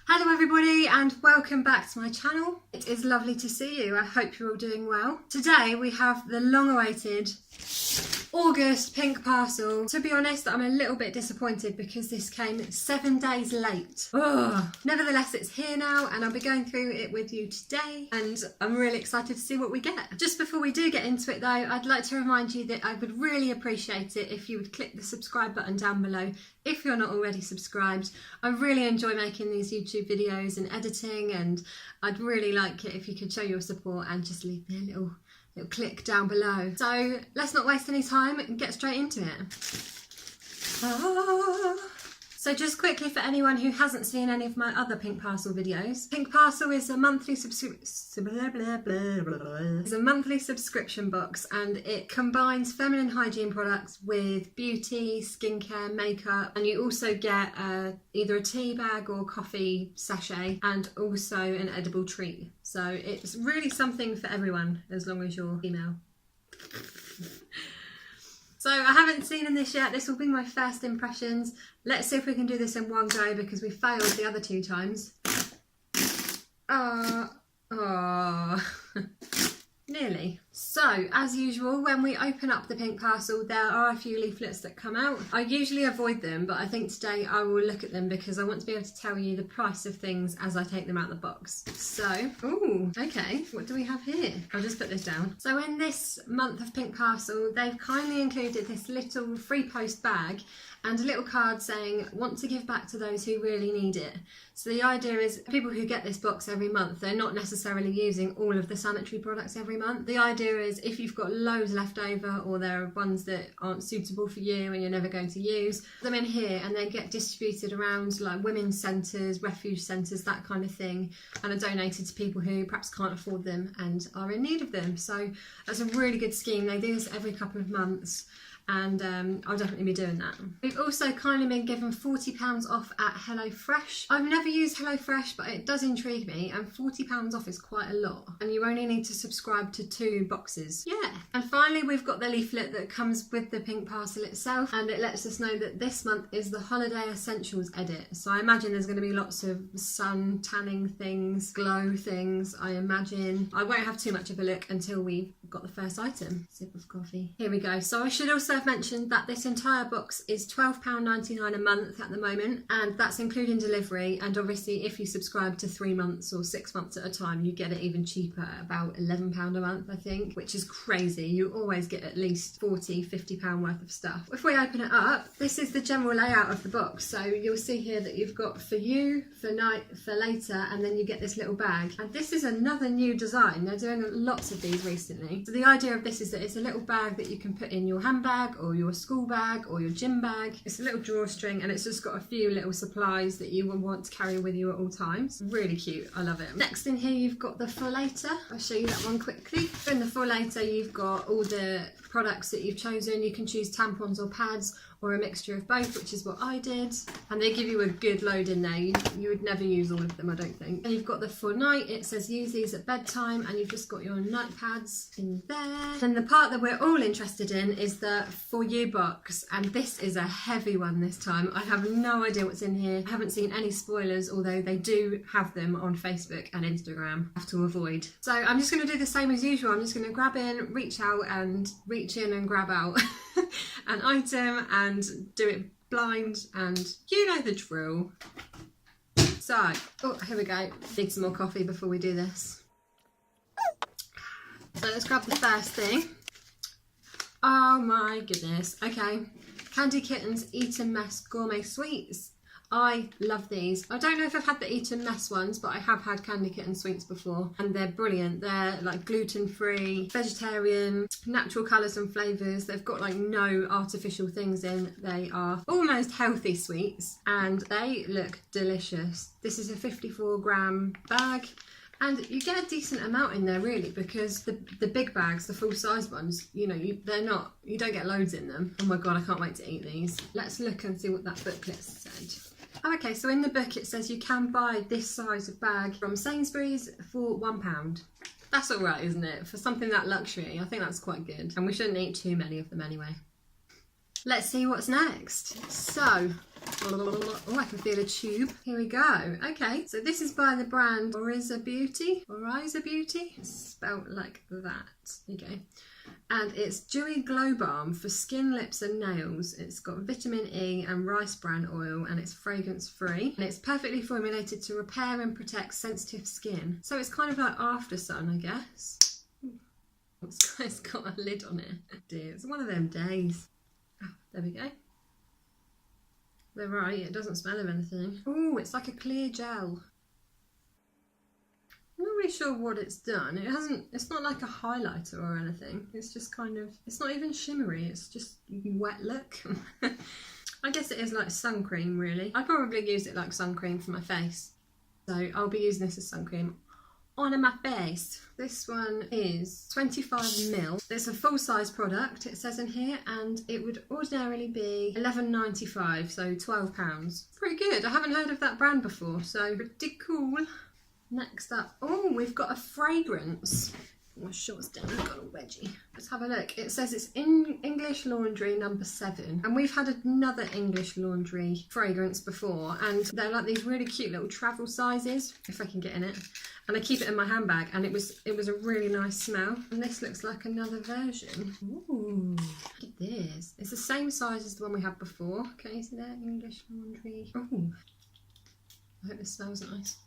Hello everybody and welcome back to my channel. It is lovely to see you. I hope you're all doing well. Today we have the long-awaited August pink parcel. To be honest, I'm a little bit disappointed because this came 7 days late. Ugh. Nevertheless, it's here now and I'll be going through it with you today and I'm really excited to see what we get. Just before we do get into it though, I'd like to remind you that I would really appreciate it if you would click the subscribe button down below if you're not already subscribed. I really enjoy making these YouTube videos and editing, and I'd really like it if you could show your support and just leave me a little click down below. So let's not waste any time and get straight into it. So just quickly, for anyone who hasn't seen any of my other Pink Parcel videos, Pink Parcel is a monthly subscription box, and it combines feminine hygiene products with beauty, skincare, makeup, and you also get either a tea bag or coffee sachet and also an edible treat. So it's really something for everyone as long as you're female. So I haven't seen in this yet. This will be my first impressions. Let's see if we can do this in one go because we failed the other 2 times. Nearly. So, as usual, when we open up the pink parcel, there are a few leaflets that come out. I usually avoid them, but I think today I will look at them because I want to be able to tell you the price of things as I take them out of the box. So, ooh, okay, what do we have here? I'll just put this down. So in this month of pink parcel, they've kindly included this little free post bag and a little card saying, want to give back to those who really need it. So the idea is people who get this box every month, they're not necessarily using all of the sanitary products every month. The idea is if you've got loads left over or there are ones that aren't suitable for you and you're never going to use, put them in here and they get distributed around like women's centres, refuge centres, that kind of thing, and are donated to people who perhaps can't afford them and are in need of them. So that's a really good scheme. They do this every couple of months, and I'll definitely be doing that. We've also kindly been given £40 off at HelloFresh. I've never used HelloFresh, but it does intrigue me, and £40 off is quite a lot, and you only need to subscribe to 2 boxes. Yeah. And finally, we've got the leaflet that comes with the pink parcel itself, and it lets us know that this month is the Holiday Essentials edit. So I imagine there's going to be lots of sun tanning things, glow things, I imagine. I won't have too much of a look until we've got the first item. Sip of coffee. Here we go. So I should also have mentioned that this entire box is £12.99 a month at the moment, and that's including delivery, and obviously if you subscribe to 3 months or 6 months at a time you get it even cheaper at about £11 a month, I think, which is crazy. You always get at least £40–50 worth of stuff. If we open it up, this is the general layout of the box. So you'll see here that you've got for you, for night, for later, and then you get this little bag, and this is another new design. They're doing lots of these recently. So the idea of this is that it's a little bag that you can put in your handbag or your school bag or your gym bag. It's a little drawstring and it's just got a few little supplies that you will want to carry with you at all times. Really cute, I love it. Next in here you've got the for later. I'll show you that one quickly. In the for later you've got all the products that you've chosen. You can choose tampons or pads or a mixture of both, which is what I did. And they give you a good load in there. You would never use all of them, I don't think. And you've got the for night. It says use these at bedtime, and you've just got your night pads in there. Then the part that we're all interested in is the for you box, and this is a heavy one this time. I have no idea what's in here. I haven't seen any spoilers, although they do have them on Facebook and Instagram. I have to avoid. So I'm just going to do the same as usual. I'm just going to grab in, reach out, and reach in and grab out an item and do it blind, and you know the drill. So, oh, here we go. Need some more coffee before we do this. So let's grab the first thing. Oh my goodness. Okay. Candy Kittens Eat and Mess Gourmet Sweets. I love these. I don't know if I've had the Eat and Mess ones, but I have had Candy Kitten sweets before, and they're brilliant. They're like gluten-free, vegetarian, natural colours and flavours. They've got like no artificial things in. They are almost healthy sweets, and they look delicious. This is a 54-gram bag. And you get a decent amount in there really, because the big bags, the full-size ones, you know, you don't get loads in them. Oh my god, I can't wait to eat these. Let's look and see what that booklet said. Oh, okay, so in the book it says you can buy this size of bag from Sainsbury's for £1. That's all right, isn't it? For something that luxury, I think that's quite good. And we shouldn't eat too many of them anyway. Let's see what's next. So, oh, I can feel a tube. Here we go. Okay, so this is by the brand Larissa Beauty. It's spelled like that. There you go. And it's Dewy Glow Balm for skin, lips and nails. It's got vitamin E and rice bran oil, and it's fragrance free. And it's perfectly formulated to repair and protect sensitive skin. So it's kind of like after sun, I guess. Ooh. It's got a lid on it. Dear, it's one of them days. Oh, there we go. They're right, it doesn't smell of anything. Oh, it's like a clear gel. I'm not really sure what it's done. It's not like a highlighter or anything. It's just kind of, it's not even shimmery, it's just wet look. I guess it is like sun cream really. I'd probably use it like sun cream for my face. So I'll be using this as sun cream on my face. This one is 25ml. It's a full size product, it says in here, and it would ordinarily be £11.95, so £12. Pretty good. I haven't heard of that brand before, so pretty cool. Next up, oh, we've got a fragrance. My shorts down, I've got a wedgie. Let's have a look. It says it's in English Laundry number 7. And we've had another English Laundry fragrance before. And they're like these really cute little travel sizes, if I can get in it. And I keep it in my handbag, and it was a really nice smell. And this looks like another version. Ooh, look at this. It's the same size as the one we had before. Can you see that? English Laundry. Oh, I hope this smells nice.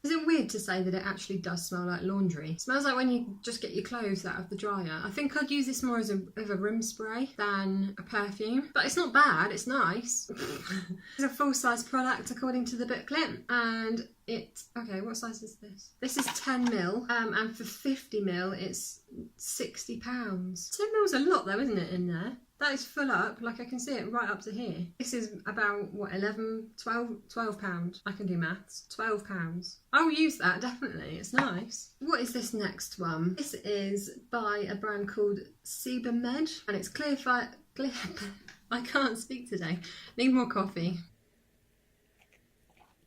Is it weird to say that it actually does smell like laundry? It smells like when you just get your clothes out of the dryer. I think I'd use this more as a room spray than a perfume. But it's not bad, it's nice. It's a full-size product according to the booklet. And okay, what size is this? This is 10ml, and for 50ml it's £60. 10ml is a lot though, isn't it, in there? That is full up, like I can see it right up to here. This is about, what, 12 pounds. I can do maths. £12. I will use that, definitely. It's nice. What is this next one? This is by a brand called Sebamed, and it's clear. I can't speak today. Need more coffee.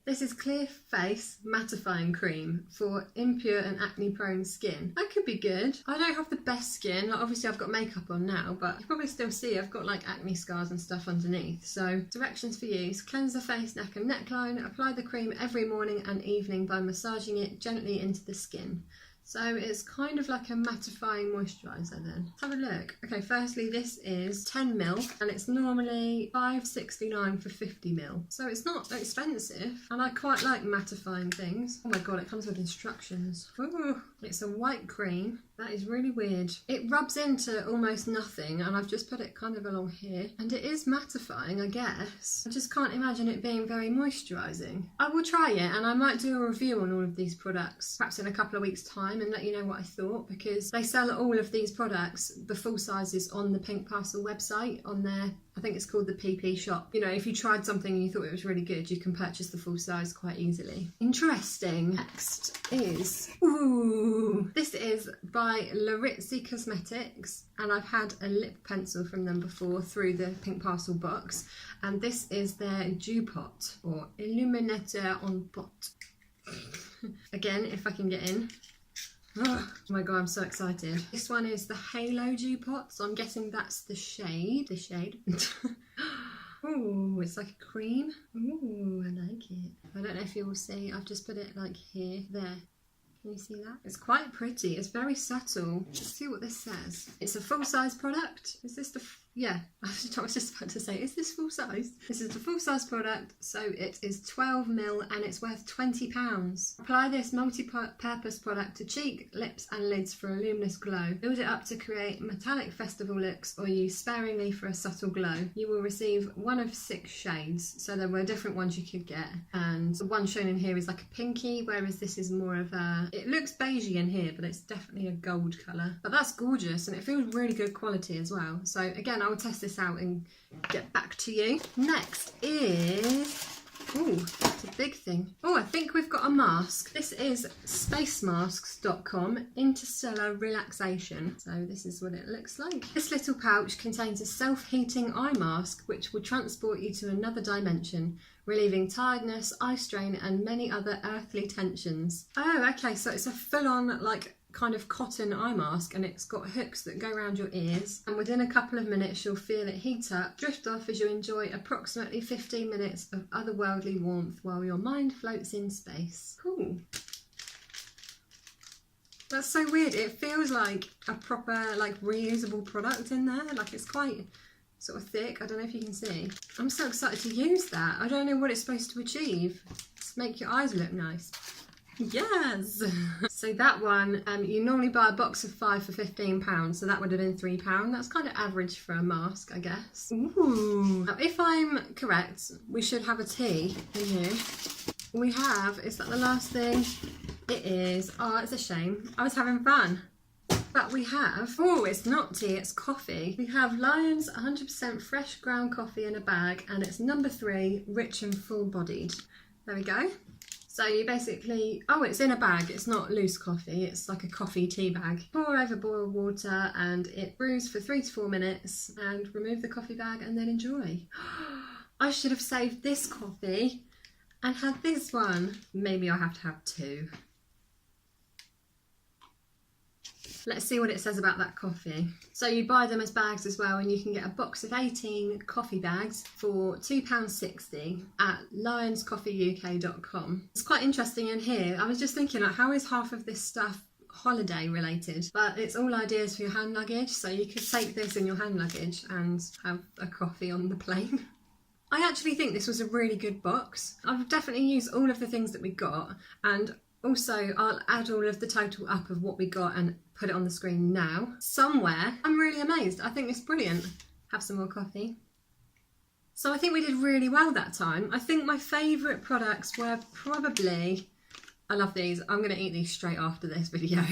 This is Clear Face Mattifying Cream for impure and acne-prone skin. That could be good. I don't have the best skin. Like, obviously, I've got makeup on now, but you probably still see I've got like acne scars and stuff underneath. So, directions for use. Cleanse the face, neck and neckline. Apply the cream every morning and evening by massaging it gently into the skin. So it's kind of like a mattifying moisturiser then. Let's have a look. Okay, firstly this is 10ml and it's normally £5.69 for 50ml. So it's not expensive and I quite like mattifying things. Oh my god, it comes with instructions. Ooh, it's a white cream. That is really weird. It rubs into almost nothing and I've just put it kind of along here. And it is mattifying, I guess. I just can't imagine it being very moisturising. I will try it and I might do a review on all of these products, perhaps in a couple of weeks' time, and let you know what I thought, because they sell all of these products, the full sizes, on the Pink Parcel website, on their, I think it's called the PP shop. You know, if you tried something and you thought it was really good, you can purchase the full size quite easily. Interesting. Next is, ooh, this is by Larissa Cosmetics, and I've had a lip pencil from them before through the Pink Parcel box, and this is their Dew Pot, or Illuminator on Pot. Again, if I can get in. Oh my god, I'm so excited. This one is the Halo Dew Pot, so I'm guessing that's the shade. Ooh, it's like a cream. Ooh, I like it. I don't know if you will see, I've just put it like here, there. Can you see that? It's quite pretty, it's very subtle. Let's see what this says. It's a full-size product. Is this the, yeah, I was just about to say, is this full size? This is the full-size product, so it is 12ml and it's worth £20. Apply this multi-purpose product to cheek, lips and lids for a luminous glow. Build it up to create metallic festival looks or use sparingly for a subtle glow. You will receive one of 6 shades, so there were different ones you could get. And the one shown in here is like a pinky, whereas this is more of a, it looks beigey in here, but it's definitely a gold colour. But that's gorgeous and it feels really good quality as well. So again, I'll test this out and get back to you. Next is, ooh, that's a big thing. Oh, I think we've got a mask. This is spacemasks.com Interstellar Relaxation. So this is what it looks like. This little pouch contains a self-heating eye mask which will transport you to another dimension, relieving tiredness, eye strain and many other earthly tensions. Oh, okay, so it's a full-on like kind of cotton eye mask, and it's got hooks that go around your ears, and within a couple of minutes you'll feel it heat up, drift off as you enjoy approximately 15 minutes of otherworldly warmth while your mind floats in space. Cool. That's so weird. It feels like a proper, like, reusable product in there. Like, it's quite sort of thick. I don't know if you can see. I'm so excited to use that. I don't know what it's supposed to achieve. Just make your eyes look nice. Yes! So that one, you normally buy a box of 5 for £15, so that would have been £3. That's kind of average for a mask, I guess. Ooh. Now, if I'm correct, we should have a tea in here. We have, is that the last thing? It is. Oh, it's a shame. I was having fun. But we have, oh, it's not tea, it's coffee. We have Lion's 100% fresh ground coffee in a bag, and it's number 3, rich and full-bodied. There we go. So you basically, oh, it's in a bag, it's not loose coffee, it's like a coffee tea bag. Pour over boiled water and it brews for 3 to 4 minutes, and remove the coffee bag and then enjoy. I should have saved this coffee and had this one. Maybe I'll have to have 2. Let's see what it says about that coffee. So you buy them as bags as well, and you can get a box of 18 coffee bags for £2.60 at lionscoffeeuk.com. It's quite interesting in here. I was just thinking, like, how is half of this stuff holiday related? But it's all ideas for your hand luggage, so you could take this in your hand luggage and have a coffee on the plane. I actually think this was a really good box. I've definitely used all of the things that we got, and also I'll add all of the total up of what we got and put it on the screen now. Somewhere. I'm really amazed. I think it's brilliant. Have some more coffee. So I think we did really well that time. I think my favourite products were probably, I love these. I'm going to eat these straight after this video.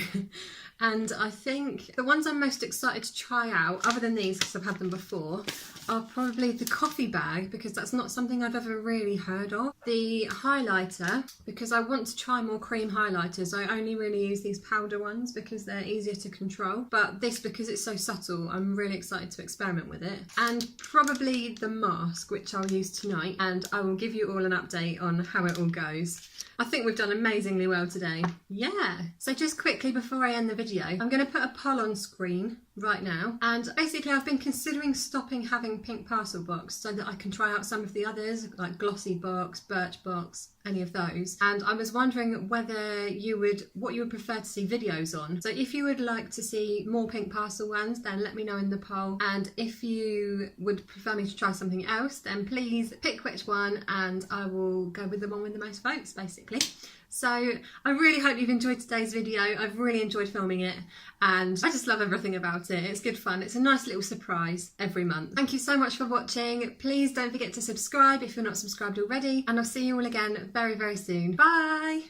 And I think the ones I'm most excited to try out, other than these because I've had them before, are probably the coffee bag, because that's not something I've ever really heard of. The highlighter, because I want to try more cream highlighters. I only really use these powder ones because they're easier to control. But this, because it's so subtle, I'm really excited to experiment with it. And probably the mask, which I'll use tonight, and I will give you all an update on how it all goes. I think we've done amazingly well today. Yeah. So just quickly before I end the video, I'm going to put a poll on screen right now, and basically I've been considering stopping having pink parcel box so that I can try out some of the others, like glossy box, birch box, any of those. And I was wondering whether what you would prefer to see videos on. So if you would like to see more pink parcel ones, then let me know in the poll, and if you would prefer me to try something else, then please pick which one and I will go with the one with the most votes, basically. So I really hope you've enjoyed today's video. I've really enjoyed filming it, and I just love everything about it. It's good fun. It's a nice little surprise every month. Thank you so much for watching. Please don't forget to subscribe if you're not subscribed already, and I'll see you all again very, very soon. Bye!